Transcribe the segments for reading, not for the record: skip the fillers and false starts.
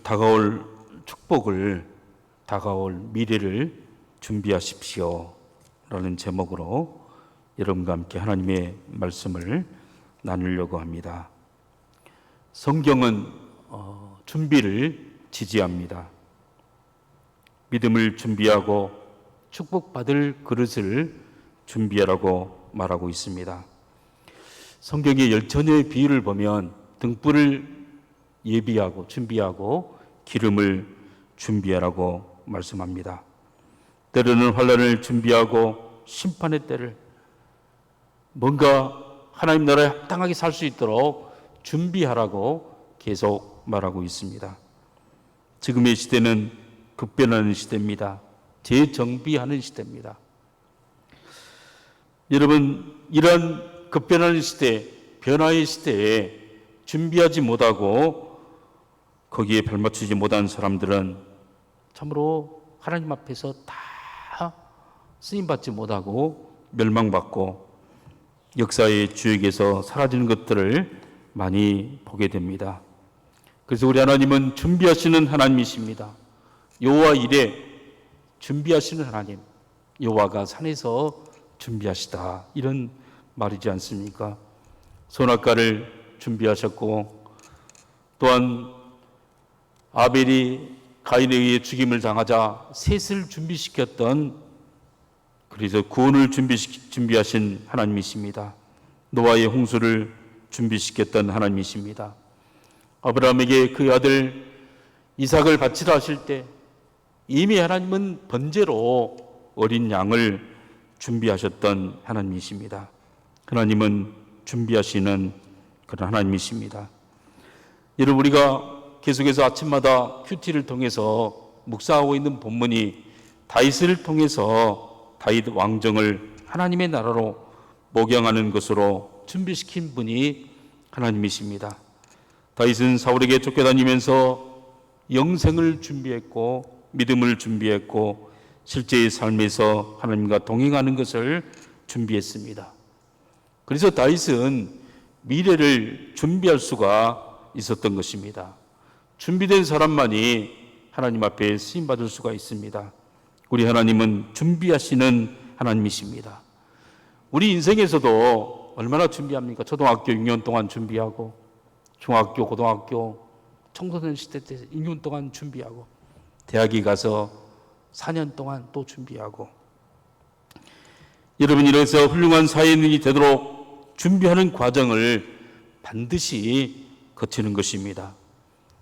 다가올 축복을, 다가올 미래를 준비하십시오 라는 제목으로 여러분과 함께 하나님의 말씀을 나누려고 합니다. 성경은 준비를 지지합니다. 믿음을 준비하고 축복받을 그릇을 준비하라고 말하고 있습니다. 성경의 열처녀의 비유를 보면 등불을 예비하고 준비하고 기름을 준비하라고 말씀합니다. 때로는 환난을 준비하고 심판의 때를, 뭔가 하나님 나라에 합당하게 살 수 있도록 준비하라고 계속 말하고 있습니다. 지금의 시대는 급변하는 시대입니다. 재정비하는 시대입니다. 여러분, 이런 급변하는 시대, 변화의 시대에 준비하지 못하고 거기에 발맞추지 못한 사람들은 참으로 하나님 앞에서 다 쓰임받지 못하고 멸망받고 역사의 주역에서 사라지는 것들을 많이 보게 됩니다. 그래서 우리 하나님은 준비하시는 하나님이십니다. 여호와 이레, 준비하시는 하나님, 여호와가 산에서 준비하시다, 이런 말이지 않습니까? 선악과를 준비하셨고, 또한 아벨이 가인에 의해 죽임을 당하자 셋을 준비시켰던, 그래서 구원을 준비하신 하나님이십니다. 노아의 홍수를 준비시켰던 하나님이십니다. 아브라함에게 그 아들 이삭을 바치라 하실 때 이미 하나님은 번제로 어린 양을 준비하셨던 하나님이십니다. 하나님은 준비하시는 그런 하나님이십니다. 여러분, 우리가 계속해서 아침마다 큐티를 통해서 묵상하고 있는 본문이 다윗을 통해서 다윗 왕정을 하나님의 나라로 목양하는 것으로 준비시킨 분이 하나님이십니다. 다윗은 사울에게 쫓겨다니면서 영생을 준비했고 믿음을 준비했고 실제의 삶에서 하나님과 동행하는 것을 준비했습니다. 그래서 다윗은 미래를 준비할 수가 있었던 것입니다. 준비된 사람만이 하나님 앞에 쓰임받을 수가 있습니다. 우리 하나님은 준비하시는 하나님이십니다. 우리 인생에서도 얼마나 준비합니까? 초등학교 6년 동안 준비하고, 중학교, 고등학교, 청소년 시대 때 6년 동안 준비하고, 대학에 가서 4년 동안 또 준비하고. 여러분, 이래서 훌륭한 사회인이 되도록 준비하는 과정을 반드시 거치는 것입니다.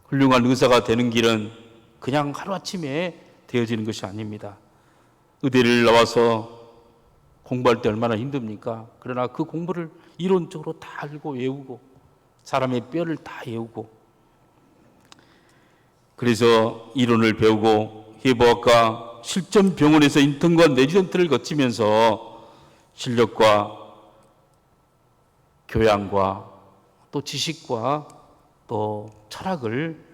훌륭한 의사가 되는 길은 그냥 하루아침에 되어지는 것이 아닙니다. 의대를 나와서 공부할 때 얼마나 힘듭니까? 그러나 그 공부를 이론적으로 다 알고 외우고 사람의 뼈를 다 외우고, 그래서 이론을 배우고 해부학과 실전 병원에서 인턴과 레지던트를 거치면서 실력과 교양과 또 지식과 또 철학을,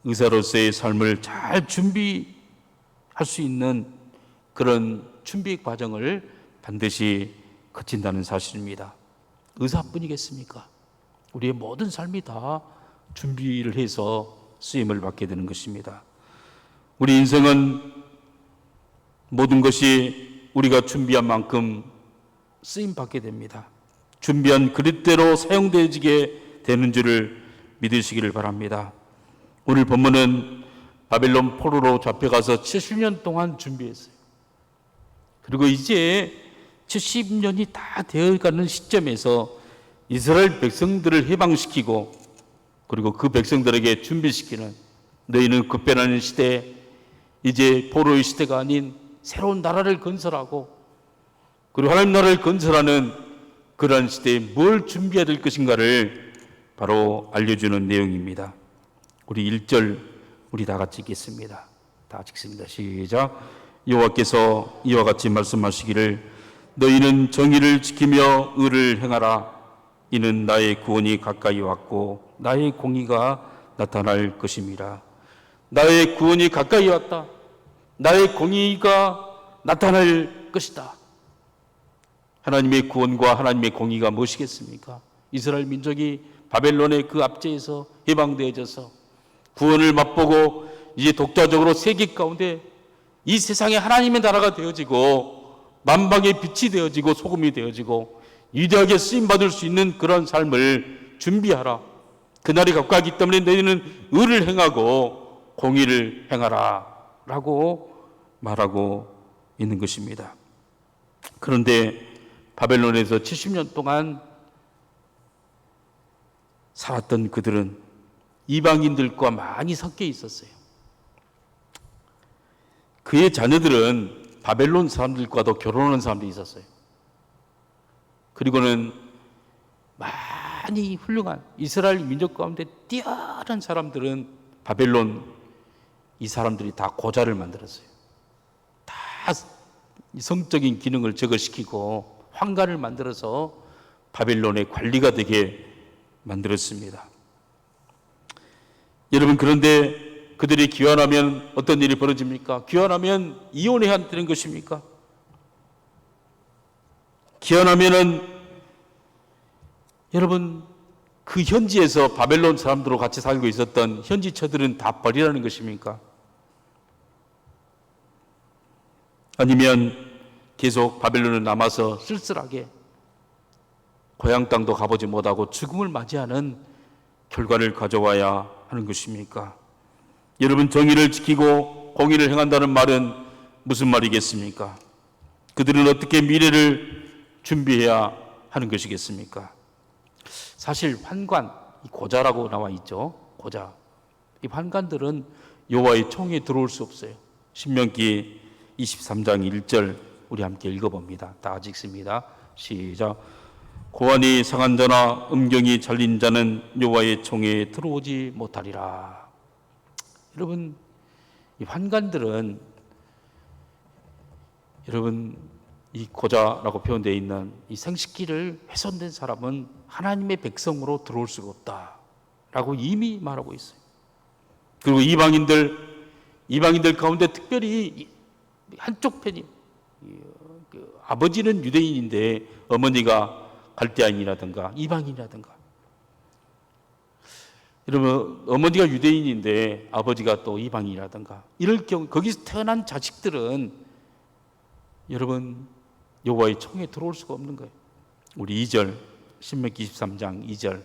의사로서의 삶을 잘 준비할 수 있는 그런 준비 과정을 반드시 거친다는 사실입니다. 의사뿐이겠습니까? 우리의 모든 삶이 다 준비를 해서 쓰임을 받게 되는 것입니다. 우리 인생은 모든 것이 우리가 준비한 만큼 쓰임 받게 됩니다. 준비한 그릇대로 사용되어지게 되는 줄을 믿으시기를 바랍니다. 오늘 본문은 바벨론 포로로 잡혀가서 70년 동안 준비했어요. 그리고 이제 70년이 다 되어가는 시점에서 이스라엘 백성들을 해방시키고, 그리고 그 백성들에게 준비시키는, 너희는 급변하는 시대에 이제 포로의 시대가 아닌 새로운 나라를 건설하고, 그리고 하나님 나라를 건설하는 그러한 시대에 뭘 준비해야 될 것인가를 바로 알려주는 내용입니다. 우리 1절 우리 다 같이 읽겠습니다. 다 읽습니다. 시작. 여호와께서 이와 같이 말씀하시기를 너희는 정의를 지키며 의를 행하라. 이는 나의 구원이 가까이 왔고 나의 공의가 나타날 것임이라. 나의 구원이 가까이 왔다. 나의 공의가 나타날 것이다. 하나님의 구원과 하나님의 공의가 무엇이겠습니까? 이스라엘 민족이 바벨론의 그 압제에서 해방되어져서 구원을 맛보고 이제 독자적으로 세계 가운데 이 세상에 하나님의 나라가 되어지고 만방의 빛이 되어지고 소금이 되어지고 위대하게 쓰임받을 수 있는 그런 삶을 준비하라. 그날이 가까웠기 때문에 너희는 의를 행하고 공의를 행하라 라고 말하고 있는 것입니다. 그런데 바벨론에서 70년 동안 살았던 그들은 이방인들과 많이 섞여 있었어요. 그의 자녀들은 바벨론 사람들과도 결혼하는 사람들이 있었어요. 그리고는 많이 훌륭한 이스라엘 민족 가운데 뛰어난 사람들은 바벨론 이 사람들이 다 고자를 만들었어요. 다 성적인 기능을 저거시키고 황관을 만들어서 바벨론의 관리가 되게 만들었습니다. 여러분, 그런데 그들이 귀환하면 어떤 일이 벌어집니까? 귀환하면 이혼해야 되는 것입니까? 귀환하면은 여러분, 그 현지에서 바벨론 사람들과 같이 살고 있었던 현지처들은 다 버리라는 것입니까? 아니면 계속 바벨론에 남아서 쓸쓸하게 고향 땅도 가보지 못하고 죽음을 맞이하는 결과를 가져와야 하는 것입니까? 여러분, 정의를 지키고 공의를 행한다는 말은 무슨 말이겠습니까? 그들은 어떻게 미래를 준비해야 하는 것이겠습니까? 사실 환관, 고자라고 나와 있죠. 고자. 이 환관들은 여호와의 총에 들어올 수 없어요. 신명기 23장 1절 우리 함께 읽어봅니다. 다 같이 읽습니다. 시작. 고환이 상한 자나 음경이 잘린 자는 여호와의 총에 들어오지 못하리라. 여러분, 이 환관들은 여러분 이 고자라고 표현되어 있는 이 생식기를 훼손된 사람은 하나님의 백성으로 들어올 수가 없다라고 이미 말하고 있어요. 그리고 이방인들 가운데 특별히 한쪽 편이 아버지는 유대인인데 어머니가 갈대아인이라든가 이방인이라든가, 여러분 어머니가 유대인인데 아버지가 또 이방인이라든가 이럴 경우 거기서 태어난 자식들은 여러분 여호와의 총에 들어올 수가 없는 거예요. 우리 2절 신명기 23장 2절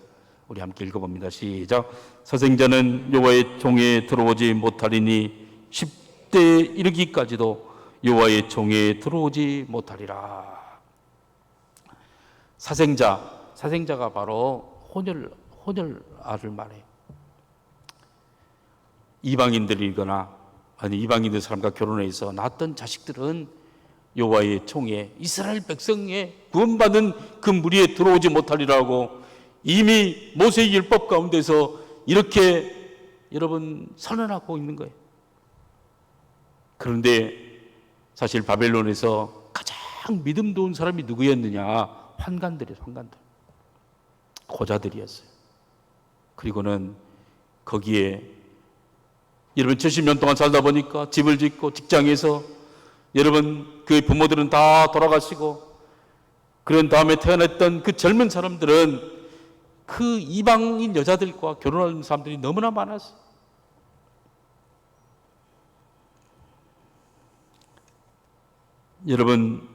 우리 함께 읽어봅니다. 시작. 사생자는 여호와의 총에 들어오지 못하리니 10대에 이르기까지도 여호와의 총에 들어오지 못하리라. 사생자가 바로 혼혈아를 말해요. 이방인들이거나 아니 이방인들 사람과 결혼해서 낳았던 자식들은 여호와의 총에 이스라엘 백성의 구원받은 그 무리에 들어오지 못하리라고 이미 모세의 율법 가운데서 이렇게 여러분 선언하고 있는 거예요. 그런데 사실 바벨론에서 가장 믿음 좋은 사람이 누구였느냐? 환관들, 고자들이었어요. 그리고는 거기에 여러분 70년 동안 살다 보니까 집을 짓고 직장에서 여러분 그 부모들은 다 돌아가시고 그런 다음에 태어났던 그 젊은 사람들은 그 이방인 여자들과 결혼하는 사람들이 너무나 많았어요. 여러분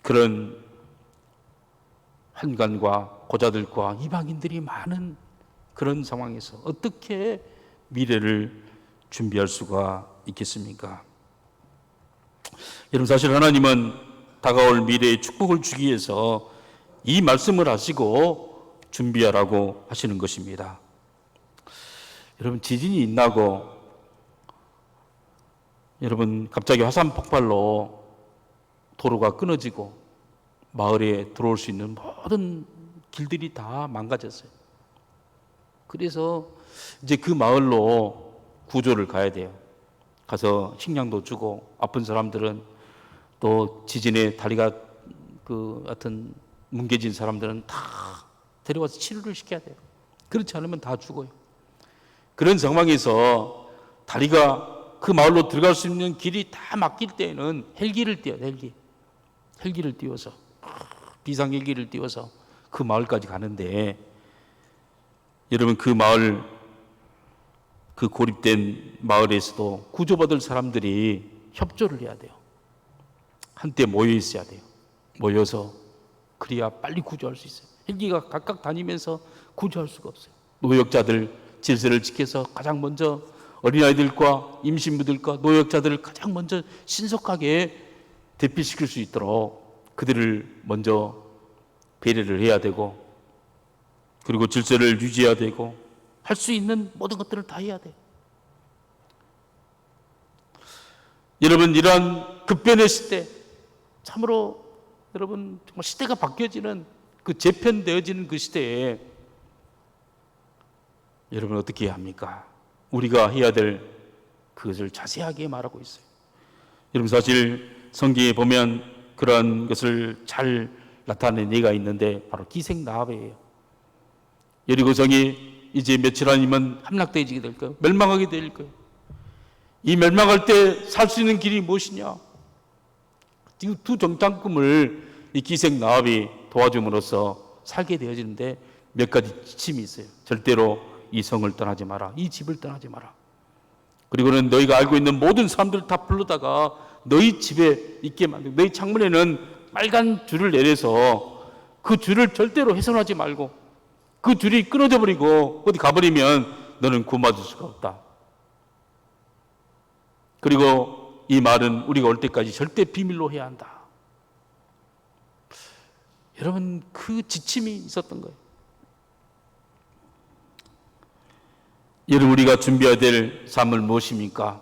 그런 환관과 고자들과 이방인들이 많은 그런 상황에서 어떻게 미래를 준비할 수가 있겠습니까? 여러분 사실 하나님은 다가올 미래의 축복을 주기 위해서 이 말씀을 하시고 준비하라고 하시는 것입니다. 여러분 지진이 나고 여러분 갑자기 화산 폭발로 도로가 끊어지고 마을에 들어올 수 있는 모든 길들이 다 망가졌어요. 그래서 이제 그 마을로 구조를 가야 돼요. 가서 식량도 주고 아픈 사람들은 또 지진에 다리가 하여튼 뭉개진 사람들은 다 데려와서 치료를 시켜야 돼요. 그렇지 않으면 다 죽어요. 그런 상황에서 다리가 그 마을로 들어갈 수 있는 길이 다 막힐 때에는 헬기를 띄워요. 헬기를 띄워서 비상 헬기를 띄워서 그 마을까지 가는데 여러분 그 마을 그 고립된 마을에서도 구조받을 사람들이 협조를 해야 돼요. 한때 모여 있어야 돼요. 모여서 그래야 빨리 구조할 수 있어요. 헬기가 각각 다니면서 구조할 수가 없어요. 노역자들 질서를 지켜서 가장 먼저 어린아이들과 임신부들과 노역자들을 가장 먼저 신속하게 대피시킬 수 있도록 그들을 먼저 배려를 해야 되고, 그리고 질서를 유지해야 되고, 할 수 있는 모든 것들을 다 해야 돼요. 여러분, 이러한 급변의 시대, 참으로 여러분 정말 시대가 바뀌어지는 그 재편되어지는 그 시대에 여러분 어떻게 해야 합니까? 우리가 해야 될 그것을 자세하게 말하고 있어요. 여러분, 사실 성경에 보면 그런 것을 잘 나타낸 예가 있는데 바로 기생나합이에요. 여리고성이 이제 며칠 아니면 함락되어지게 될 거예요. 멸망하게 될 거예요. 이 멸망할 때 살 수 있는 길이 무엇이냐? 이 두 정탐꾼을 이 기생나합이 도와줌으로써 살게 되어지는데 몇 가지 지침이 있어요. 절대로 이 성을 떠나지 마라. 이 집을 떠나지 마라. 그리고는 너희가 알고 있는 모든 사람들을 다 불러다가 너희 집에 있게 만들고, 너희 창문에는 빨간 줄을 내려서 그 줄을 절대로 훼손하지 말고, 그 줄이 끊어져 버리고 어디 가버리면 너는 구원받을 수가 없다. 그리고 이 말은 우리가 올 때까지 절대 비밀로 해야 한다. 여러분, 그 지침이 있었던 거예요. 여러분, 우리가 준비해야 될 삶은 무엇입니까?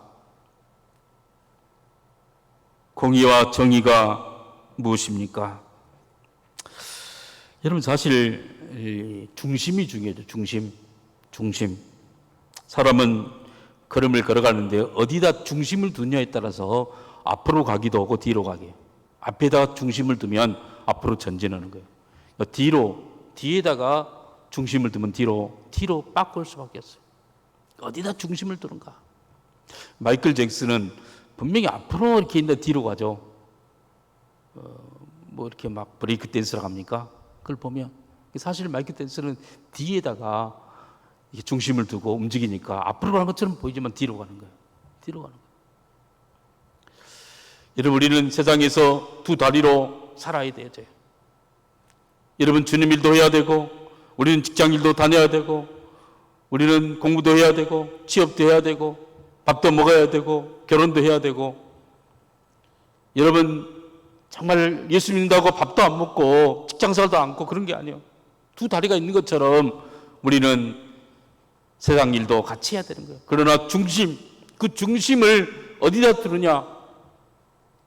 공의와 정의가 무엇입니까? 여러분, 사실 중심이 중요해요. 중심. 사람은 걸음을 걸어가는데 어디다 중심을 두냐에 따라서 앞으로 가기도 하고 뒤로 가게. 앞에다 중심을 두면 앞으로 전진하는 거예요. 뒤에다가 중심을 두면 뒤로 바꿀 수밖에 없어요. 어디다 중심을 두는가? 마이클 잭슨은 분명히 앞으로 이렇게 있는데 뒤로 가죠. 뭐 이렇게 막 브레이크 댄스라고 합니까? 그걸 보면 사실 마이클 댄스는 뒤에다가 이렇게 중심을 두고 움직이니까 앞으로 가는 것처럼 보이지만 뒤로 가는 거예요. 뒤로 가는 거예요. 여러분, 우리는 세상에서 두 다리로 살아야 돼요. 여러분, 주님 일도 해야 되고, 우리는 직장 일도 다녀야 되고, 우리는 공부도 해야 되고, 취업도 해야 되고, 밥도 먹어야 되고, 결혼도 해야 되고. 여러분, 정말 예수 믿는다고 밥도 안 먹고 직장생활도 않고 그런 게 아니에요. 두 다리가 있는 것처럼 우리는 세상 일도 같이 해야 되는 거예요. 그러나 그 중심을 어디다 두느냐?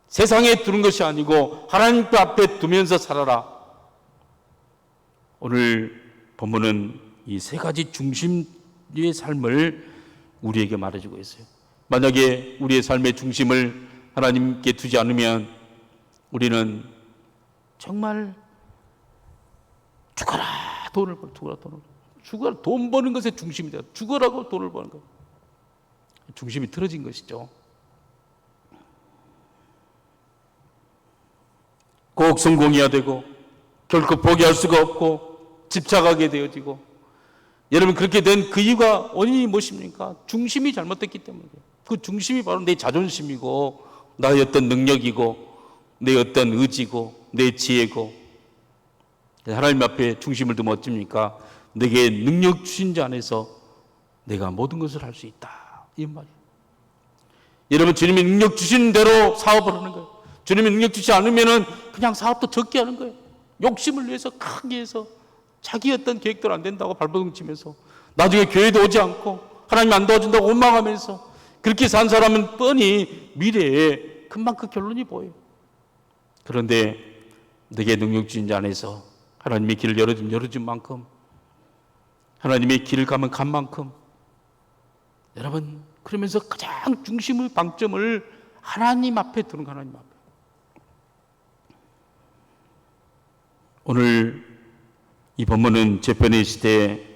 세상에 두는 것이 아니고 하나님 앞에 두면서 살아라. 오늘 본문은 이 세 가지 중심의 삶을 우리에게 말해주고 있어요. 만약에 우리의 삶의 중심을 하나님께 두지 않으면 우리는 정말 죽어라 돈을 벌, 죽어라 돈 버는 것의 중심이 돼요. 죽어라고 돈을 버는 거. 중심이 틀어진 것이죠. 꼭 성공해야 되고 결코 포기할 수가 없고 집착하게 되어지고. 여러분, 그렇게 된 그 이유가 원인이 무엇입니까? 중심이 잘못됐기 때문이에요. 그 중심이 바로 내 자존심이고 나의 어떤 능력이고 내 어떤 의지고 내 지혜고. 하나님 앞에 중심을 두면 어찌입니까? 내게 능력 주신 자 안에서 내가 모든 것을 할 수 있다, 이 말이에요. 여러분, 주님이 능력 주신 대로 사업을 하는 거예요. 주님이 능력 주지 않으면 그냥 사업도 적게 하는 거예요. 욕심을 위해서 크게 해서 자기 어떤 계획대로 안 된다고 발버둥 치면서 나중에 교회도 오지 않고 하나님 안 도와준다고 원망하면서 그렇게 산 사람은 뻔히 미래에 금방 그 결론이 보여요. 그런데 내게 능력 주신 자 안에서 하나님의 길을 열어준 만큼, 하나님의 길을 가면 간 만큼, 여러분, 그러면서 가장 중심의 방점을 하나님 앞에 두는 거, 하나님 앞에. 오늘 이 본문은 재편의 시대,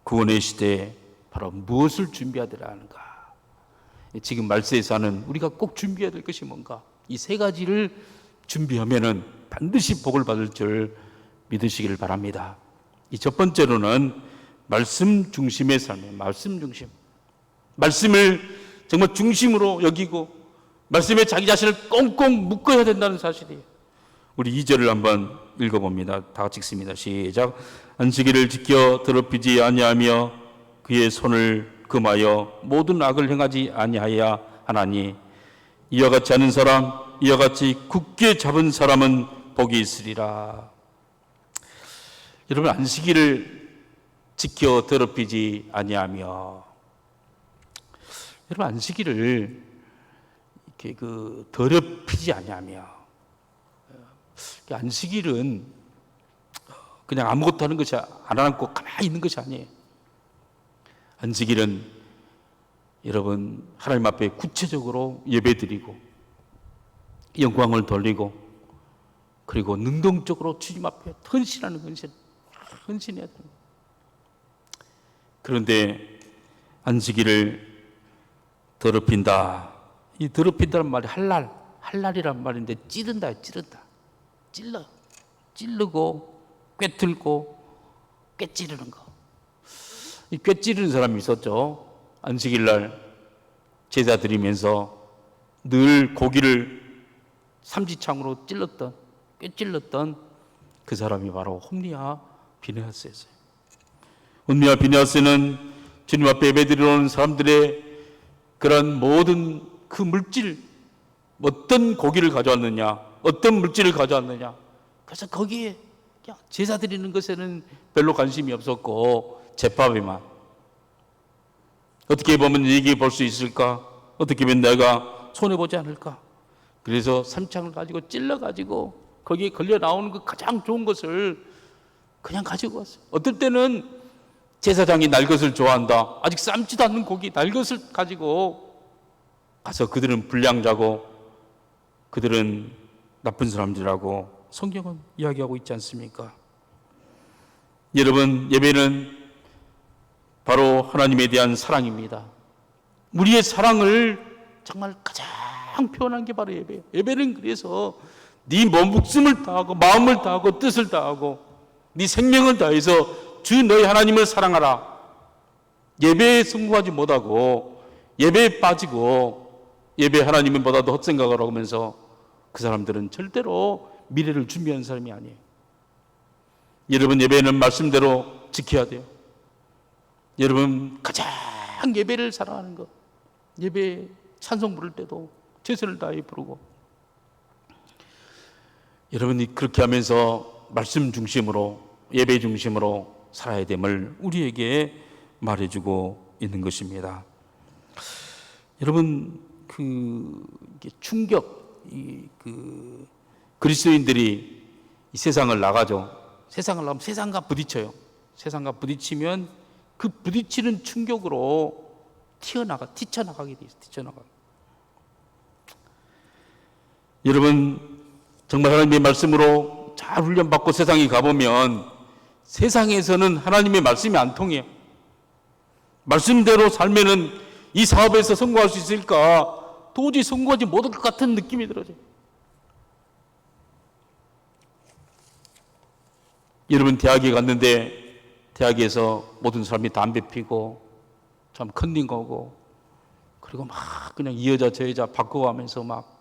구원의 시대에 바로 무엇을 준비해야 되는가? 지금 말세에서 하는 우리가 꼭 준비해야 될 것이 뭔가? 이 세 가지를 준비하면은 반드시 복을 받을 줄 믿으시기를 바랍니다. 이 첫 번째로는 말씀 중심의 삶이에요. 말씀 중심. 말씀을 정말 중심으로 여기고 말씀에 자기 자신을 꽁꽁 묶어야 된다는 사실이에요. 우리 2절을 한번 읽어봅니다. 다 같이 읽습니다. 시작. 안식일을 지켜 더럽히지 아니하며 그의 손을 금하여 모든 악을 행하지 아니하여야 하나니 이와 같이 하는 사람, 이와 같이 굳게 잡은 사람은 복이 있으리라. 여러분, 안식일을 지켜 더럽히지 아니하며, 여러분 안식일을 이렇게 더럽히지 아니하며, 안식일은 그냥 아무것도 하는 것이 안 하고 가만히 있는 것이 아니에요. 안식일은 여러분 하나님 앞에 구체적으로 예배드리고 영광을 돌리고 그리고 능동적으로 주님 앞에 헌신해야 되는 거예요. 그런데 안식일을 더럽힌다. 이 더럽힌다는 말이 할랄이란 말인데 찌른다. 찌르고 꿰뚫고 꿰찌르는 거. 이 꿰찌르는 사람이 있었죠. 안식일 날 제사 드리면서 늘 고기를 삼지창으로 꿰찔렀던 그 사람이 바로 홈리와 비느하스였어요. 홈리와 비느하스는 주님 앞에 예배드리러 오는 사람들의 그런 모든 그 물질, 어떤 고기를 가져왔느냐, 어떤 물질을 가져왔느냐, 그래서 거기에 제사 드리는 것에는 별로 관심이 없었고 제밥에만 어떻게 보면 얘기해 볼 수 있을까? 어떻게 보면 내가 손해보지 않을까? 그래서 삼창을 가지고 찔러가지고 거기에 걸려 나오는 그 가장 좋은 것을 그냥 가지고 왔어요. 어떨 때는 제사장이 날 것을 좋아한다. 아직 삶지도 않는 고기 날 것을 가지고 가서 그들은 불량자고 그들은 나쁜 사람들이라고 성경은 이야기하고 있지 않습니까? 여러분, 예배는 바로 하나님에 대한 사랑입니다. 우리의 사랑을 정말 가장 표현한 게 바로 예배예요. 예배는 그래서 네 목숨을 다하고 마음을 다하고 뜻을 다하고 네 생명을 다해서 주 너희 하나님을 사랑하라. 예배에 성공하지 못하고 예배에 빠지고 예배 하나님은 보다도 헛생각을 하면서 그 사람들은 절대로 미래를 준비한 사람이 아니에요. 여러분, 예배는 말씀대로 지켜야 돼요. 여러분, 가장 예배를 사랑하는 것, 예배 찬송 부를 때도 최선을 다해 부르고, 여러분이 그렇게 하면서 말씀 중심으로 예배 중심으로 살아야 됨을 우리에게 말해주고 있는 것입니다. 여러분, 충격, 그리스도인들이 이 세상을 나가죠. 세상을 나가면 세상과 부딪혀요. 세상과 부딪히면 그 부딪히는 충격으로 뛰쳐나가게 돼 있어요. 여러분, 정말 하나님의 말씀으로 잘 훈련받고 세상에 가보면 세상에서는 하나님의 말씀이 안 통해요. 말씀대로 살면은 이 사업에서 성공할 수 있을까? 도저히 성공하지 못할 것 같은 느낌이 들어요. 여러분, 대학에 갔는데 대학에서 모든 사람이 담배 피고 참 컨닝하고 그리고 막 그냥 이 여자 저 여자 바꿔가면서 막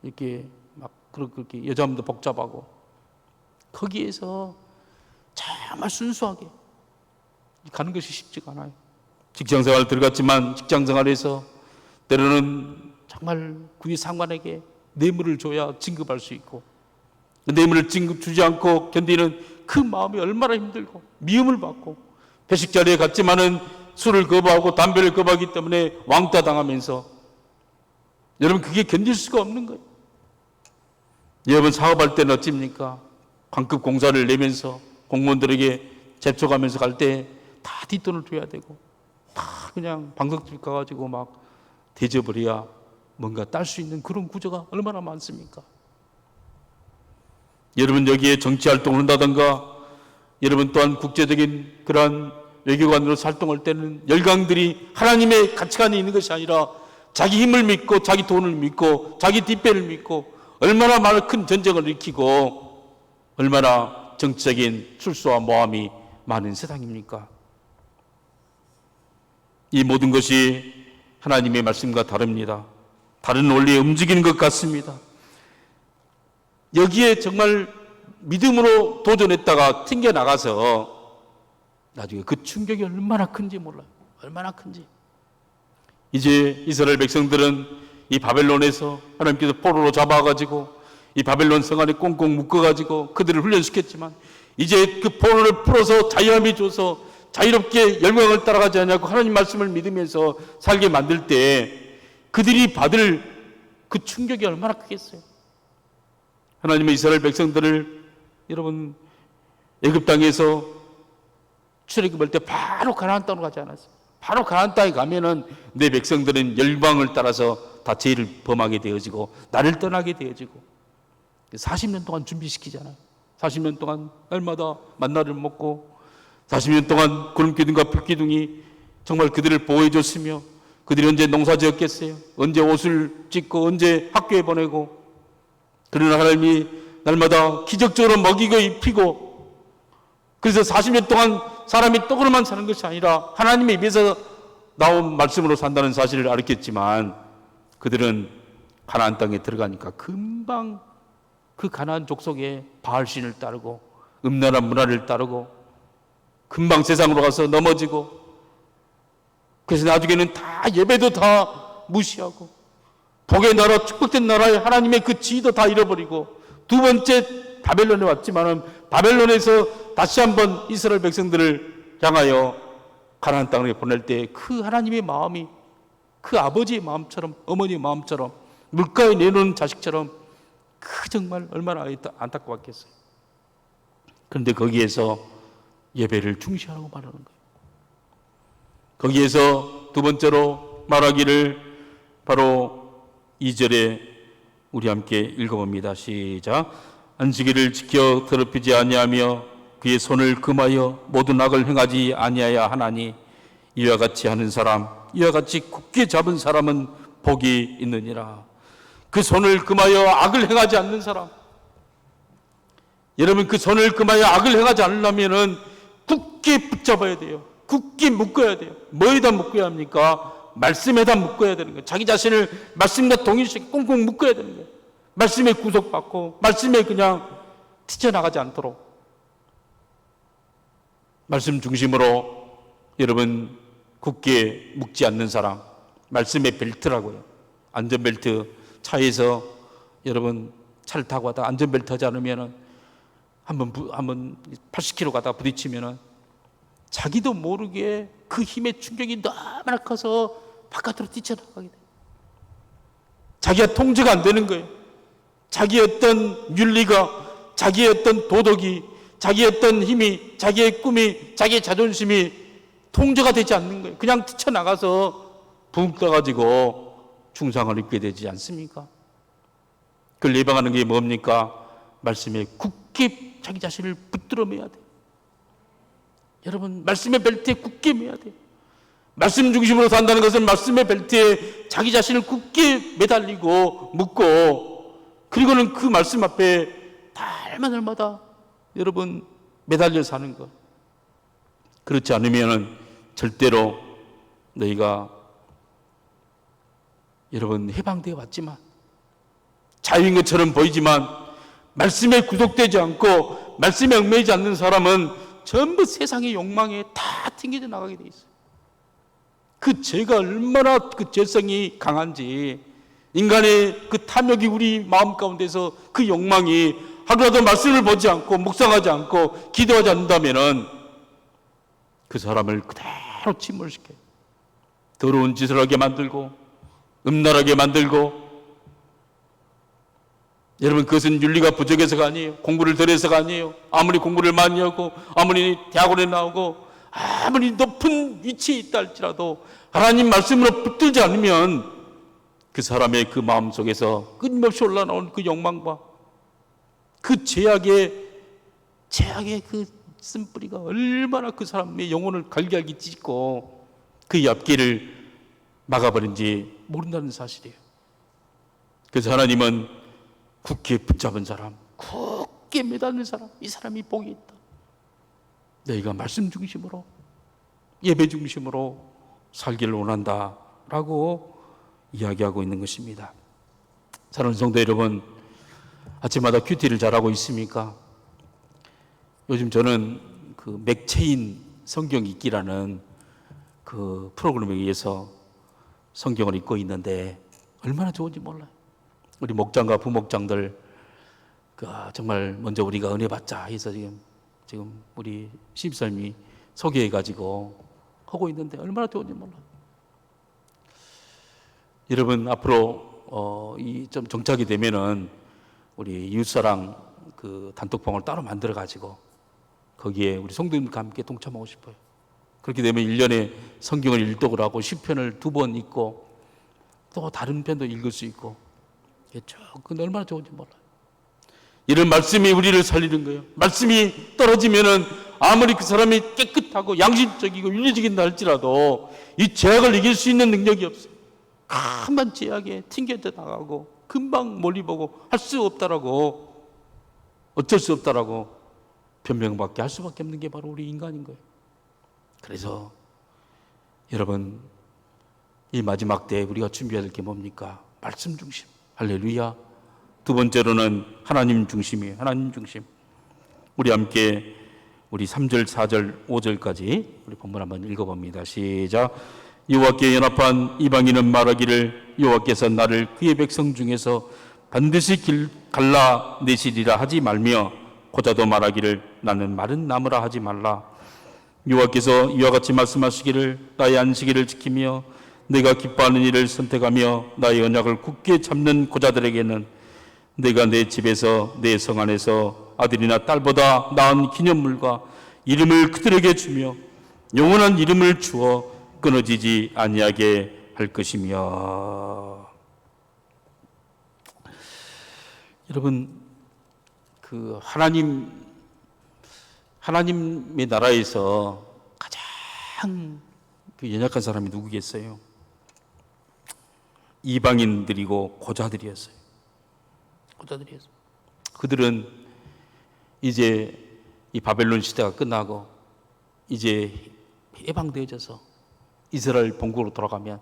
이렇게 막 그렇게 여자분도 복잡하고 거기에서 정말 순수하게 가는 것이 쉽지가 않아요. 직장생활 들어갔지만 직장생활에서 때로는 정말 구의 상관에게 뇌물을 줘야 진급할 수 있고 그 뇌물을 진급주지 않고 견디는 그 마음이 얼마나 힘들고 미움을 받고 회식 자리에 갔지만은 술을 거부하고 담배를 거부하기 때문에 왕따 당하면서 여러분 그게 견딜 수가 없는 거예요. 여러분 사업할 때는 어찌입니까? 관급 공사를 내면서 공무원들에게 접촉하면서 갈 때 다 뒷돈을 줘야 되고 다 그냥 방석집 가가지고 막 대접을 해야 뭔가 딸 수 있는 그런 구조가 얼마나 많습니까? 여러분 여기에 정치활동을 한다든가 여러분 또한 국제적인 그러한 외교관으로 활동할 때는 열강들이 하나님의 가치관이 있는 것이 아니라 자기 힘을 믿고 자기 돈을 믿고 자기 뒷배를 믿고 얼마나 많은 큰 전쟁을 일으키고 얼마나 정치적인 출소와 모함이 많은 세상입니까? 이 모든 것이 하나님의 말씀과 다릅니다. 다른 원리에 움직이는 것 같습니다. 여기에 정말 믿음으로 도전했다가 튕겨나가서 나중에 그 충격이 얼마나 큰지 몰라요. 얼마나 큰지. 이제 이스라엘 백성들은 이 바벨론에서 하나님께서 포로로 잡아가지고 이 바벨론 성 안에 꽁꽁 묶어가지고 그들을 훈련시켰지만 이제 그 포로를 풀어서 자유함이 줘서 자유롭게 열방을 따라가지 않냐고 하나님 말씀을 믿으면서 살게 만들 때 그들이 받을 그 충격이 얼마나 크겠어요. 하나님은 이스라엘 백성들을 여러분 애굽 땅에서 출애굽할 때 바로 가나안 땅으로 가지 않았어요. 바로 가나안 땅에 가면은 내 백성들은 열방을 따라서 다 죄를 범하게 되어지고 나를 떠나게 되어지고 40년 동안 준비시키잖아요. 40년 동안 날마다 만나를 먹고 40년 동안 구름기둥과 불기둥이 정말 그들을 보호해 줬으며 그들이 언제 농사 지었겠어요? 언제 옷을 찢고 언제 학교에 보내고 그러나 하나님이 날마다 기적적으로 먹이고 입히고 그래서 40년 동안 사람이 떡으로만 사는 것이 아니라 하나님의 입에서 나온 말씀으로 산다는 사실을 알았겠지만 그들은 가나안 땅에 들어가니까 금방 그 가나안 족속의 바알신을 따르고 음란한 문화를 따르고 금방 세상으로 가서 넘어지고 그래서 나중에는 다 예배도 다 무시하고 복의 나라 축복된 나라의 하나님의 그 지위도 다 잃어버리고 두 번째 바벨론에 왔지만은 바벨론에서 다시 한번 이스라엘 백성들을 향하여 가나안 땅에 보낼 때 그 하나님의 마음이 그 아버지의 마음처럼 어머니의 마음처럼 물가에 내놓은 자식처럼 그 정말 얼마나 안타까웠겠어요. 그런데 거기에서 예배를 중시하라고 말하는 거예요. 거기에서 두 번째로 말하기를 바로 2절에 우리 함께 읽어봅니다. 시작. 안식일을 지켜 더럽히지 아니하며 그의 손을 금하여 모든 악을 행하지 아니하야 하나니 이와 같이 하는 사람 이와 같이 굳게 잡은 사람은 복이 있느니라. 그 손을 금하여 악을 행하지 않는 사람, 여러분 그 손을 금하여 악을 행하지 않으려면은 굳게 붙잡아야 돼요. 굳게 묶어야 돼요. 뭐에다 묶어야 합니까? 말씀에다 묶어야 되는 거예요. 자기 자신을 말씀과 동일시하게 꽁꽁 묶어야 되는 거예요. 말씀에 구속받고 말씀에 그냥 튀쳐나가지 않도록 말씀 중심으로 여러분 굳게 묶지 않는 사람, 말씀의 벨트라고요. 안전벨트 차에서 여러분 차를 타고 가다가 안전벨트 하지 않으면은 한번 80km 가다가 부딪히면은 자기도 모르게 그 힘의 충격이 너무나 커서 바깥으로 뛰쳐나가게 돼요. 자기가 통제가 안 되는 거예요. 자기의 어떤 윤리가, 자기의 어떤 도덕이, 자기의 어떤 힘이, 자기의 꿈이, 자기의 자존심이 통제가 되지 않는 거예요. 그냥 뛰쳐나가서 붕 떠가지고 중상을 입게 되지 않습니까? 그걸 예방하는 게 뭡니까? 말씀에 굳게 자기 자신을 붙들어 매야 돼요. 여러분 말씀의 벨트에 굳게 매야 돼요. 말씀 중심으로 산다는 것은 말씀의 벨트에 자기 자신을 굳게 매달리고 묶고 그리고는 그 말씀 앞에 날마다 여러분 매달려 사는 것. 그렇지 않으면 절대로 너희가 여러분 해방되어 왔지만 자유인 것처럼 보이지만 말씀에 구속되지 않고 말씀에 얽매이지 않는 사람은 전부 세상의 욕망에 다 튕겨져 나가게 돼 있어요. 그 죄가 얼마나 그 죄성이 강한지 인간의 그 탐욕이 우리 마음 가운데서 그 욕망이 하루라도 말씀을 보지 않고 묵상하지 않고 기도하지 않는다면은 그 사람을 그대로 침몰시켜요. 더러운 짓을 하게 만들고 음란하게 만들고 여러분 그것은 윤리가 부족해서가 아니에요. 공부를 덜 해서가 아니에요. 아무리 공부를 많이 하고 아무리 대학원에 나오고 아무리 높은 위치에 있다 할지라도 하나님 말씀으로 붙들지 않으면 그 사람의 그 마음속에서 끊임없이 올라나온 그 욕망과 그 죄악의 그 쓴뿌리가 얼마나 그 사람의 영혼을 갈기갈기 찢고 그 앞길을 막아버린지 모른다는 사실이에요. 그래서 하나님은 굳게 붙잡은 사람, 굳게 매닫는 사람, 이 사람이 복이 있다. 너희가 말씀 중심으로 예배 중심으로 살기를 원한다라고 이야기하고 있는 것입니다. 사랑하는 성도 여러분, 아침마다 큐티를 잘하고 있습니까? 요즘 저는 그 맥체인 성경 읽기라는 그 프로그램에 의해서 성경을 읽고 있는데 얼마나 좋은지 몰라요. 우리 목장과 부목장들 정말 먼저 우리가 은혜 받자 해서 지금 우리 신입사님이 소개해가지고 하고 있는데 얼마나 좋은지 몰라요. 여러분 앞으로 이 좀 정착이 되면은 우리 이웃사랑 그 단톡방을 따로 만들어 가지고 거기에 우리 성도님과 함께 동참하고 싶어요. 그렇게 되면 1년에 성경을 일독을 하고 시편을 2번 읽고 또 다른 편도 읽을 수 있고 그건 얼마나 좋은지 몰라요. 이런 말씀이 우리를 살리는 거예요. 말씀이 떨어지면은 아무리 그 사람이 깨끗하고 양심적이고 윤리적이다 할지라도 이 죄악을 이길 수 있는 능력이 없어요. 한번 죄악에 튕겨져 나가고 금방 멀리 보고 할 수 없다라고, 어쩔 수 없다라고 변명밖에 할 수밖에 없는 게 바로 우리 인간인 거예요. 그래서 여러분 이 마지막 때 우리가 준비해야 될 게 뭡니까? 말씀 중심. 할렐루야. 두 번째로는 하나님 중심이에요. 하나님 중심. 우리 함께 우리 3절, 4절, 5절까지 우리 본문 한번 읽어봅니다. 시작. 여호와께 연합한 이방인은 말하기를 여호와께서 나를 그의 백성 중에서 반드시 갈라내시리라 하지 말며 고자도 말하기를 나는 마른 나무라 하지 말라. 여호와께서 이와 같이 말씀하시기를 나의 안식일을 지키며 내가 기뻐하는 일을 선택하며 나의 언약을 굳게 잡는 고자들에게는 내가 내 집에서 내 성 안에서 아들이나 딸보다 나은 기념물과 이름을 그들에게 주며 영원한 이름을 주어 끊어지지 아니하게 할 것이며. 여러분 그 하나님의 나라에서 가장 그 연약한 사람이 누구겠어요? 이방인들이고 고자들이었어요. 고자들이었어요. 그들은 이제 이 바벨론 시대가 끝나고 이제 해방되어져서 이스라엘 본국으로 돌아가면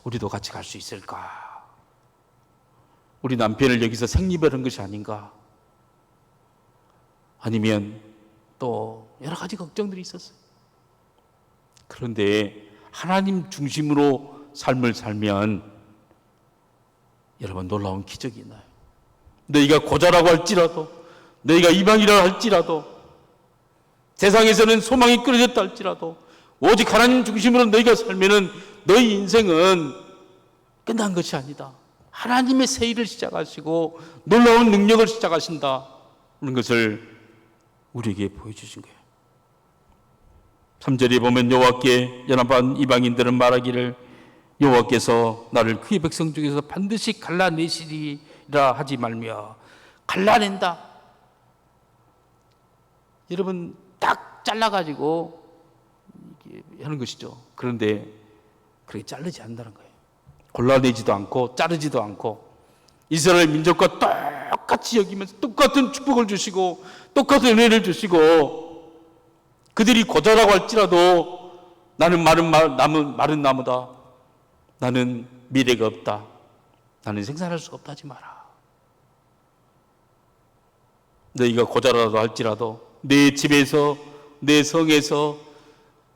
우리도 같이 갈 수 있을까? 우리 남편을 여기서 생리별한 것이 아닌가? 아니면 또 여러 가지 걱정들이 있었어요. 그런데 하나님 중심으로 삶을 살면 여러분 놀라운 기적이 있나요? 너희가 고자라고 할지라도, 너희가 이방이라 할지라도, 세상에서는 소망이 끊어졌다 할지라도 오직 하나님 중심으로 너희가 살면은 너희 인생은 끝난 것이 아니다. 하나님의 새 일을 시작하시고 놀라운 능력을 시작하신다. 그런 것을 우리에게 보여주신 거예요. 3절에 보면 여호와께 연합한 이방인들은 말하기를 여호와께서 나를 그의 백성 중에서 반드시 갈라내시리라 하지 말며. 갈라낸다. 여러분 딱 잘라가지고 하는 것이죠. 그런데 그렇게 자르지 않는다는 거예요. 골라내지도 않고 자르지도 않고 이스라엘 민족과 똑같이 여기면서 똑같은 축복을 주시고 똑같은 은혜를 주시고 그들이 고자라고 할지라도 나는 마른 나무다. 나는 미래가 없다. 나는 생산할 수가 없다 하지 마라. 너희가 고자라도 할지라도 내 집에서 내 성에서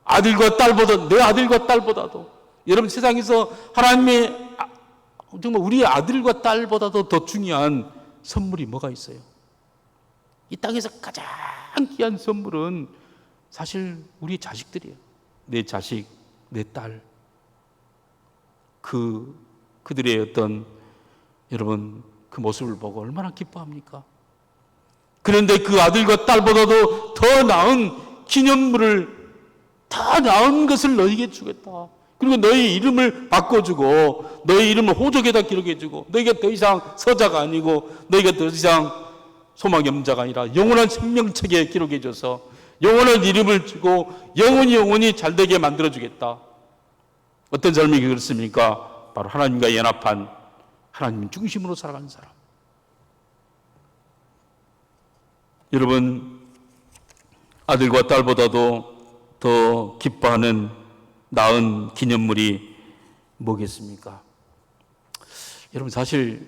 아들과 딸보다, 내 아들과 딸보다도, 여러분 세상에서 하나님의 정말 우리의 아들과 딸보다도 더 중요한 선물이 뭐가 있어요? 이 땅에서 가장 귀한 선물은 사실 우리 자식들이에요. 내 자식, 내 딸. 그들의 어떤 여러분 그 모습을 보고 얼마나 기뻐합니까? 그런데 그 아들과 딸보다도 더 나은 기념물을, 더 나은 것을 너희에게 주겠다. 그리고 너희 이름을 바꿔주고 너희 이름을 호적에다 기록해주고 너희가 더 이상 서자가 아니고 너희가 더 이상 소망염자가 아니라 영원한 생명책에 기록해줘서 영원한 이름을 주고 영원히 잘되게 만들어주겠다. 어떤 삶이 그렇습니까? 바로 하나님과 연합한 하나님 중심으로 살아가는 사람. 여러분 아들과 딸보다도 더 기뻐하는 낳은 기념물이 뭐겠습니까? 여러분, 사실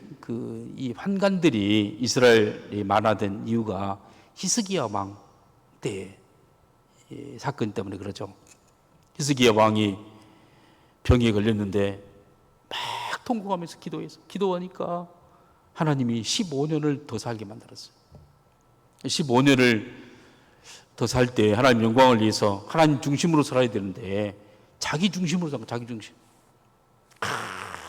이 환관들이 이스라엘이 만화된 이유가 히스기야 왕 때 사건 때문에 그러죠. 히스기야 왕이 병에 걸렸는데 막 통곡하면서 기도하니까 하나님이 15년을 더 살게 만들었어요. 15년을 더 살 때 하나님 영광을 위해서 하나님 중심으로 살아야 되는데 자기 중심으로 살고, 자기 중심.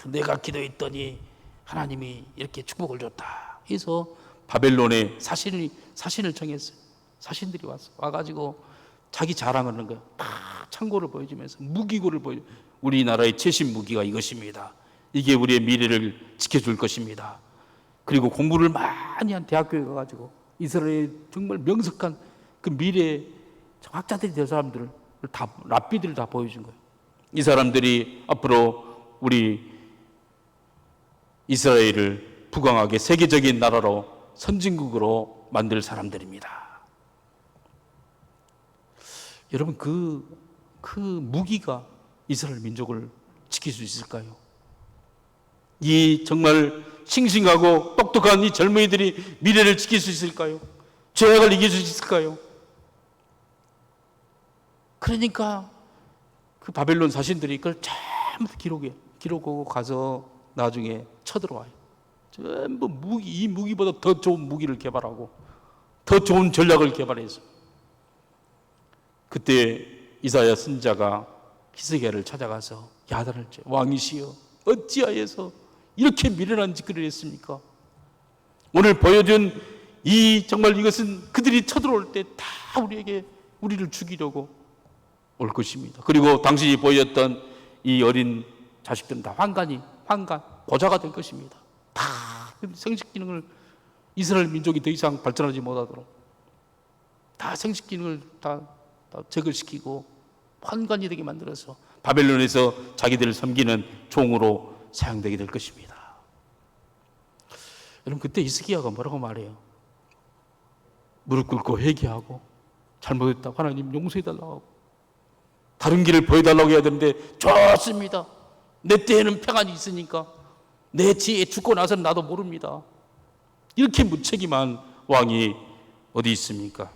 내가 기도했더니 하나님이 이렇게 축복을 줬다 해서 바벨론에 사신을 청했어요. 사신들이 와가지고 자기 자랑하는 거예요. 다 창고를 보여주면서 무기고를 우리나라의 최신 무기가 이것입니다. 이게 우리의 미래를 지켜줄 것입니다. 그리고 공부를 많이 한 대학교에 가가지고 이스라엘 정말 명석한 그 미래 학자들이 될 사람들을 랍비들을 다 보여준 거예요. 이 사람들이 앞으로 우리 이스라엘을 부강하게 세계적인 나라로 선진국으로 만들 사람들입니다. 여러분, 그 무기가 이스라엘 민족을 지킬 수 있을까요? 이 정말 싱싱하고 똑똑한 이 젊은이들이 미래를 지킬 수 있을까요? 죄악을 이길 수 있을까요? 그러니까 그 바벨론 사신들이 그걸 전부 기록하고 가서 나중에 쳐들어와요. 전부 이 무기보다 더 좋은 무기를 개발하고 더 좋은 전략을 개발해서 그때 이사야 선지자가 히스기야를 찾아가서 야단을 쳐, 왕이시여 어찌하여서 이렇게 미련한 짓거리를 했습니까? 오늘 보여준 정말 이것은 그들이 쳐들어올 때 다 우리를 죽이려고 올 것입니다. 그리고 당신이 보였던 이 어린 자식들은 다 환관, 고자가 될 것입니다. 다 생식 기능을 이스라엘 민족이 더 이상 발전하지 못하도록 다 생식 기능을 다 제거시키고 환관이 되게 만들어서 바벨론에서 자기들을 섬기는 종으로 사용되게 될 것입니다. 여러분, 그때 히스기야가 뭐라고 말해요? 무릎 꿇고 회개하고 잘못했다고 하나님 용서해달라고 하고 다른 길을 보여달라고 해야 되는데 좋습니다. 내 때에는 평안이 있으니까 내 지에 죽고 나서는 나도 모릅니다. 이렇게 무책임한 왕이 어디 있습니까?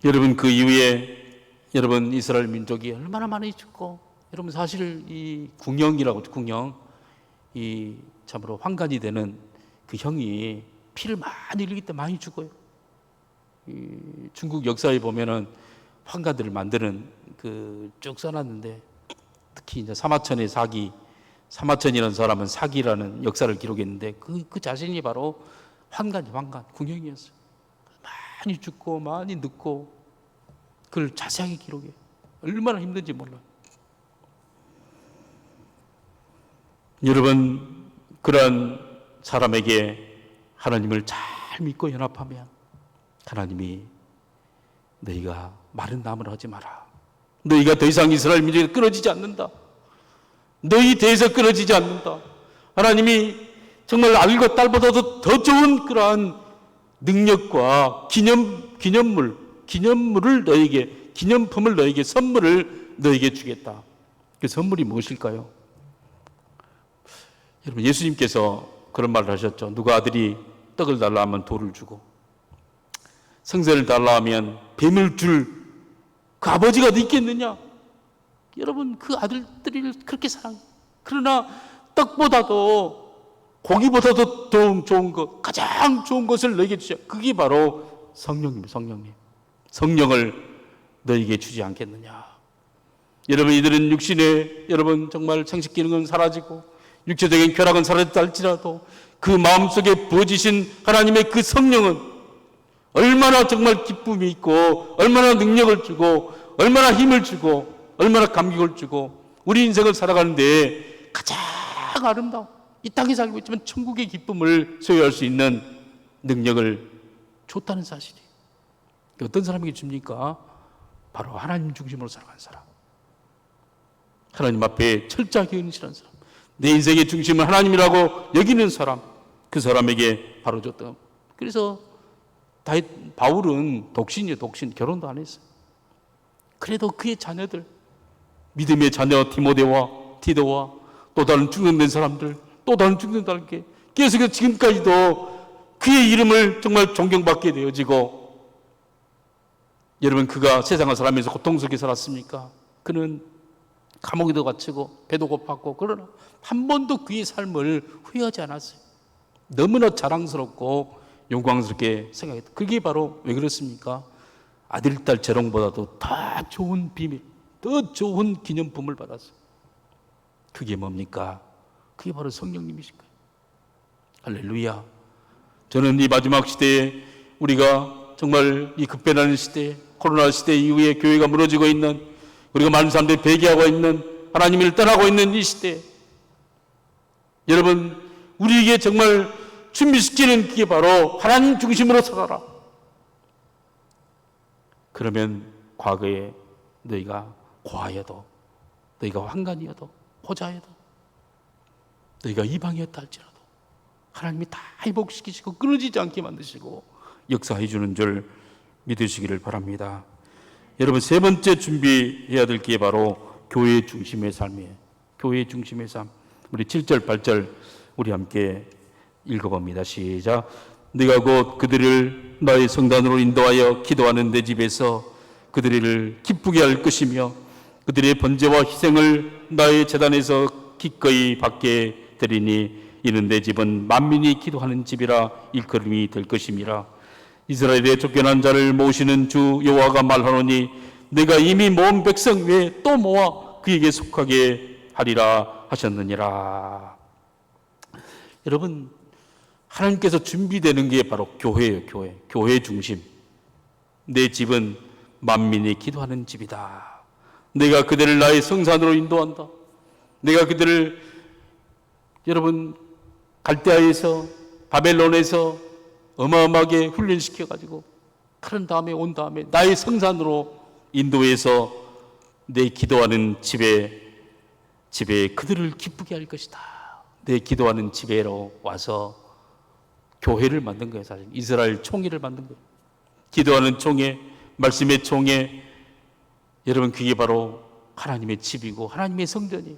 여러분, 그 이후에 여러분 이스라엘 민족이 얼마나 많이 죽고, 여러분 사실 이 궁영 이 참으로 환관이 되는 그 형이 피를 많이 흘리기 때문에 많이 죽어요. 이 중국 역사에 보면은 환관들을 만드는 쭉 써놨는데 특히 이제 사마천이라는 사람은 사기라는 역사를 기록했는데 그 자신이 바로 환관 궁영이었어요. 많이 죽고 많이 늙고 그걸 자세하게 기록해. 얼마나 힘든지 몰라요. 여러분, 그러한 사람에게 하나님을 잘 믿고 연합하면 하나님이 너희가 마른 나무를 하지 마라. 너희가 더 이상 이스라엘 민족에 끊어지지 않는다. 너희 대에서 끊어지지 않는다. 하나님이 정말 알과 딸보다도 더 좋은 그러한 능력과 기념품을 너에게 선물을 너에게 주겠다. 그 선물이 무엇일까요? 여러분, 예수님께서 그런 말을 하셨죠. 누가 아들이 떡을 달라 하면 돌을 주고 생선을 달라 하면 뱀을 줄 그 아버지가 어디 있겠느냐? 여러분, 그 아들들을 그렇게 사랑해요. 그러나 떡보다도 고기보다도 더 좋은 것, 가장 좋은 것을 너에게 주자. 그게 바로 성령입니다. 성령을 너에게 주지 않겠느냐? 여러분, 이들은 육신에 여러분 정말 생식 기능은 사라지고 육체적인 쾌락은 사라졌다 할지라도 그 마음속에 부어지신 하나님의 그 성령은 얼마나 정말 기쁨이 있고 얼마나 능력을 주고 얼마나 힘을 주고 얼마나 감격을 주고 우리 인생을 살아가는데 가장 아름다운, 이 땅에 살고 있지만 천국의 기쁨을 소유할 수 있는 능력을 줬다는 사실이에요. 어떤 사람에게 줍니까? 바로 하나님 중심으로 살아가는 사람, 하나님 앞에 철저하게 헌신한 사람, 내 인생의 중심은 하나님이라고 여기는 사람, 그 사람에게 바로 줬다. 그래서 바울은 독신이에요. 결혼도 안 했어요. 그래도 그의 자녀들, 믿음의 자녀 디도와 또 다른 충전된 사람들, 또 다른 충전된 게 계속해서 지금까지도 그의 이름을 정말 존경받게 되어지고, 여러분, 그가 세상을 살아면서 고통스럽게 살았습니까? 그는 감옥에도 갇히고 배도 고팠고, 그러나 한 번도 그의 삶을 후회하지 않았어요. 너무나 자랑스럽고 영광스럽게 생각했다. 그게 바로 왜 그렇습니까? 아들, 딸 재롱보다도 더 좋은 비밀, 더 좋은 기념품을 받았어요. 그게 뭡니까? 그게 바로 성령님이신 거예요. 할렐루야. 저는 이 마지막 시대에 우리가 정말 이 급변하는 시대에, 코로나 시대 이후에 교회가 무너지고 있는, 우리가 많은 사람들이 배개하고 있는, 하나님을 떠나고 있는 이 시대에, 여러분, 우리에게 정말 준비시키는 그게 바로 하나님 중심으로 살아라. 그러면 과거에 너희가 고아여도, 너희가 환관이어도, 호자여도, 너희가 이방이었다 할지라도 하나님이 다 회복시키시고 끊어지지 않게 만드시고 역사해 주는 줄 믿으시기를 바랍니다. 여러분, 세 번째 준비해야 될 게 바로 교회 중심의 삶이에요. 교회 중심의 삶. 우리 7절, 8절 우리 함께 읽어봅니다. 시작. 네가 곧 그들을 나의 성단으로 인도하여 기도하는 내 집에서 그들을 기쁘게 할 것이며 그들의 번제와 희생을 나의 제단에서 기꺼이 받게 되리니 이는 내 집은 만민이 기도하는 집이라 일컬음이 될 것임이라. 이스라엘의 쫓겨난 자를 모시는 주 여호와가 말하노니 내가 이미 모은 백성 외에 또 모아 그에게 속하게 하리라 하셨느니라. 여러분, 하나님께서 준비되는 게 바로 교회예요. 교회 중심. 내 집은 만민이 기도하는 집이다. 내가 그들을 나의 성산으로 인도한다. 내가 그들을, 여러분, 갈대아에서, 바벨론에서 어마어마하게 훈련시켜가지고 그런 다음에 온 다음에 나의 성산으로 인도해서 내 기도하는 집에 그들을 기쁘게 할 것이다. 내 기도하는 집에로 와서 교회를 만든 거예요. 사실 이스라엘 총회를 만든 거예요. 기도하는 총회, 말씀의 총회. 여러분, 그게 바로 하나님의 집이고 하나님의 성전이에요.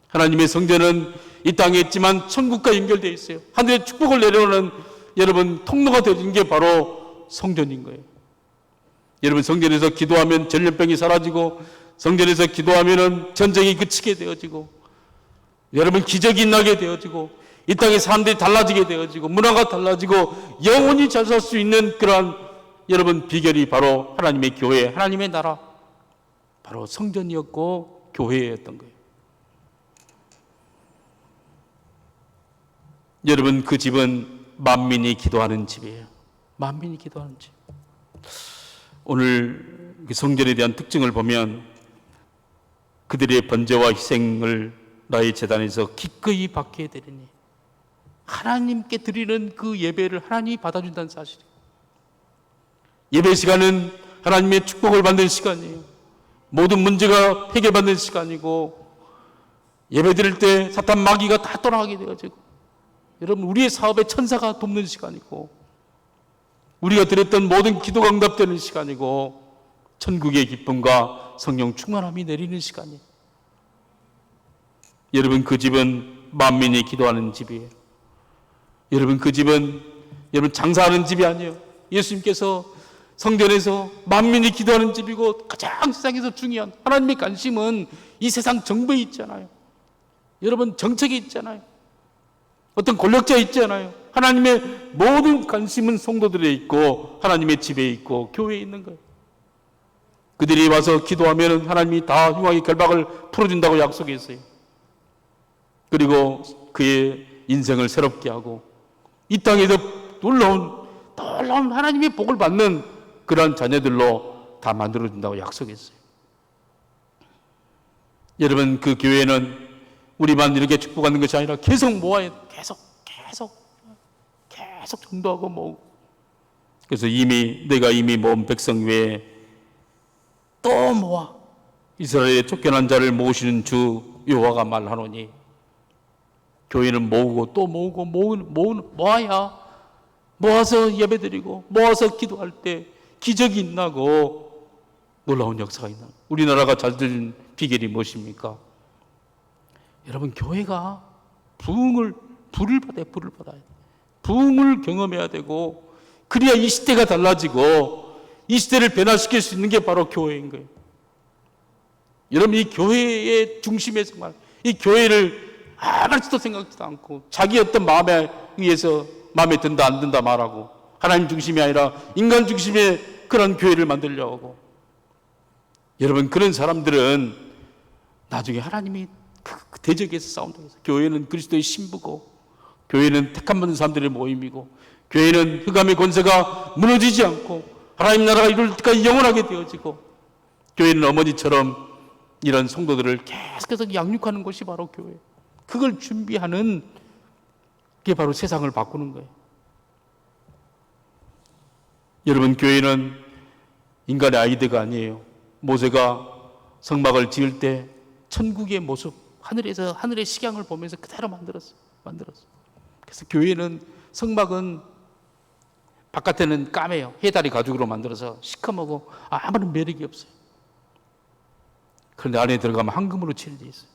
하나님의 성전은 이 땅에 있지만 천국과 연결되어 있어요. 하늘의 축복을 내려오는, 여러분, 통로가 되는 게 바로 성전인 거예요. 여러분, 성전에서 기도하면 전염병이 사라지고, 성전에서 기도하면 전쟁이 그치게 되어지고, 여러분, 기적이 나게 되어지고, 이 땅의 사람들이 달라지게 되어지고, 문화가 달라지고, 영원히 잘 살 수 있는 그러한, 여러분, 비결이 바로 하나님의 교회, 하나님의 나라, 바로 성전이었고 교회였던 거예요. 여러분, 그 집은 만민이 기도하는 집이에요. 만민이 기도하는 집. 오늘 성전에 대한 특징을 보면 그들의 번제와 희생을 나의 제단에서 기꺼이 받게 되리니, 하나님께 드리는 그 예배를 하나님이 받아준다는 사실이에요. 예배 시간은 하나님의 축복을 받는 시간이에요. 모든 문제가 해결받는 시간이고, 예배 드릴 때 사탄 마귀가 다 떠나가게 되어지고, 여러분, 우리의 사업에 천사가 돕는 시간이고, 우리가 드렸던 모든 기도가 응답되는 시간이고, 천국의 기쁨과 성령 충만함이 내리는 시간이에요. 여러분, 그 집은 만민이 기도하는 집이에요. 여러분, 그 집은 여러분 장사하는 집이 아니에요. 예수님께서 성전에서 만민이 기도하는 집이고, 가장 세상에서 중요한 하나님의 관심은 이 세상 정부에 있잖아요. 여러분, 정책에 있잖아요. 어떤 권력자에 있잖아요. 하나님의 모든 관심은 성도들에 있고 하나님의 집에 있고 교회에 있는 거예요. 그들이 와서 기도하면 하나님이 다 흉악의 결박을 풀어준다고 약속했어요. 그리고 그의 인생을 새롭게 하고 이 땅에서 놀라운 하나님의 복을 받는 그러한 자녀들로 다 만들어준다고 약속했어요. 여러분, 그 교회는 우리만 이렇게 축복받는 것이 아니라 계속 모아야 돼요. 계속 전도하고 모으고. 그래서 내가 이미 모은 백성 외에 또 모아 이스라엘의 쫓겨난 자를 모으시는 주 여호와가 말하노니, 교회는 모으고 또 모으고 모아야, 모아서 예배드리고 모아서 기도할 때 기적이 나고 놀라운 역사가 있는, 우리나라가 잘 된 비결이 무엇입니까? 여러분, 교회가 불을 받아야 돼. 부흥을 경험해야 되고, 그래야 이 시대가 달라지고 이 시대를 변화시킬 수 있는 게 바로 교회인 거예요. 여러분, 이 교회의 중심에 정말 이 교회를 아무렇지도 생각지도 않고 자기 어떤 마음에 의해서 마음에 든다 안 든다 말하고 하나님 중심이 아니라 인간 중심의 그런 교회를 만들려고 하고, 여러분, 그런 사람들은 나중에 하나님이 그 대적에서 싸운다고 해서, 교회는 그리스도의 신부고, 교회는 택함받은 사람들의 모임이고, 교회는 흑암의 권세가 무너지지 않고 하나님 나라가 이룰 때까지 영원하게 되어지고, 교회는 어머니처럼 이런 성도들을 계속해서 양육하는 것이 바로 교회. 그걸 준비하는 게 바로 세상을 바꾸는 거예요. 여러분, 교회는 인간의 아이디어가 아니에요. 모세가 성막을 지을 때 천국의 모습, 하늘의 식양을 보면서 그대로 만들었어. 그래서 교회는, 성막은 바깥에는 까매요. 해다리 가죽으로 만들어서 시커멓고 아무런 매력이 없어요. 그런데 안에 들어가면 황금으로 칠해져 있어요.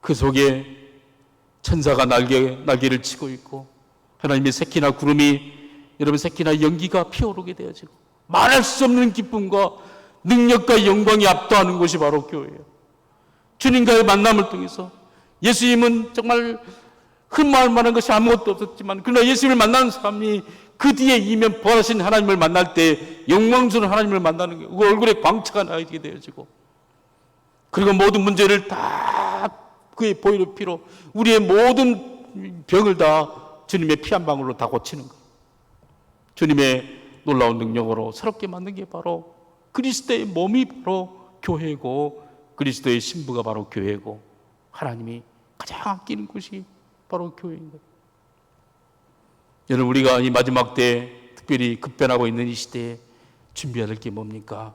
그 속에 천사가 날개를 치고 있고, 하나님의 새끼나 구름이, 여러분, 새끼나 연기가 피어오르게 되어지고, 말할 수 없는 기쁨과 능력과 영광이 압도하는 것이 바로 교회예요. 주님과의 만남을 통해서, 예수님은 정말 흠모할 만한 것이 아무것도 없었지만, 그러나 예수님을 만나는 사람이 그 뒤에 이면 부활하신 하나님을 만날 때 영광스러운 하나님을 만나는 거예요. 그 얼굴에 광채가 나게 되어지고, 그리고 모든 문제를 다 그의 보혈의 피로, 우리의 모든 병을 다 주님의 피 한 방울로 다 고치는 거예요. 주님의 놀라운 능력으로 새롭게 만든 게 바로 그리스도의 몸이 바로 교회고, 그리스도의 신부가 바로 교회고, 하나님이 가장 아끼는 것이 바로 교회인 거예요. 여러분, 우리가 이 마지막 때 특별히 급변하고 있는 이 시대에 준비해야 될 게 뭡니까?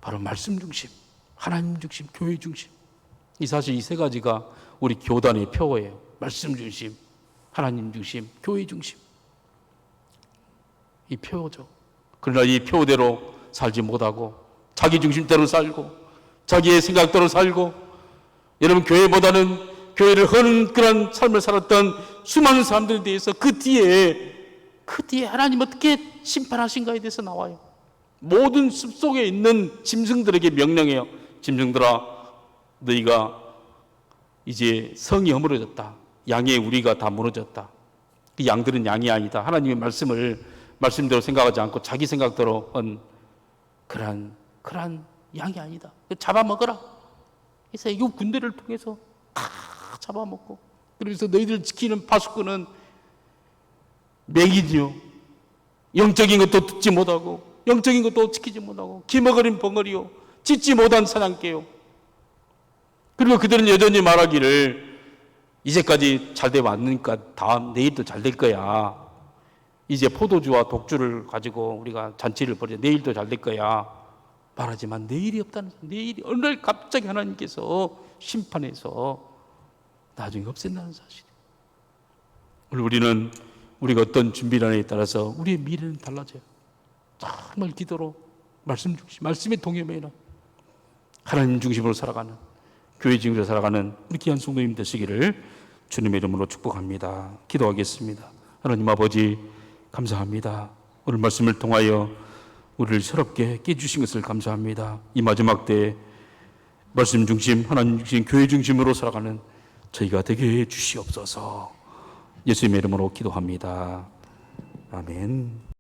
바로 말씀 중심, 하나님 중심, 교회 중심. 사실 이 세 가지가 우리 교단의 표어예요. 말씀 중심, 하나님 중심, 교회 중심. 이 표어죠. 그러나 이 표어대로 살지 못하고 자기 중심대로 살고 자기의 생각대로 살고, 여러분, 교회보다는 교회를 허는 그런 삶을 살았던 수많은 사람들에 대해서 그 뒤에 하나님 어떻게 심판하신가에 대해서 나와요. 모든 숲속에 있는 짐승들에게 명령해요. 짐승들아, 너희가 이제 성이 허물어졌다. 양의 우리가 다 무너졌다. 그 양들은 양이 아니다. 하나님의 말씀대로 생각하지 않고 자기 생각대로 한 그러한 양이 아니다. 잡아먹어라. 그래서 이 군대를 통해서 다 잡아먹고, 그래서 너희들 지키는 파수꾼은 맹이지요. 영적인 것도 듣지 못하고 영적인 것도 지키지 못하고 기머거린 벙어리요, 짖지 못한 사냥개요. 그리고 그들은 여전히 말하기를, 이제까지 잘 돼 왔으니까 내일도 잘 될 거야. 이제 포도주와 독주를 가지고 우리가 잔치를 벌여 내일도 잘 될 거야 말하지만, 내일이 없다는, 내일이 어느 날 갑자기 하나님께서 심판해서 나중에 없앤다는 사실이에요. 우리는 우리가 어떤 준비를 하느냐에 따라서 우리의 미래는 달라져요. 정말 기도로 말씀 중심, 말씀의 동요매나 하나님 중심으로 살아가는, 교회 중심으로 살아가는 우리 귀한 성도님 되시기를 주님의 이름으로 축복합니다. 기도하겠습니다. 하나님 아버지, 감사합니다. 오늘 말씀을 통하여 우리를 새롭게 깨주신 것을 감사합니다. 이 마지막 때에 말씀 중심, 하나님 중심, 교회 중심으로 살아가는 저희가 되게 해 주시옵소서. 예수님의 이름으로 기도합니다. 아멘.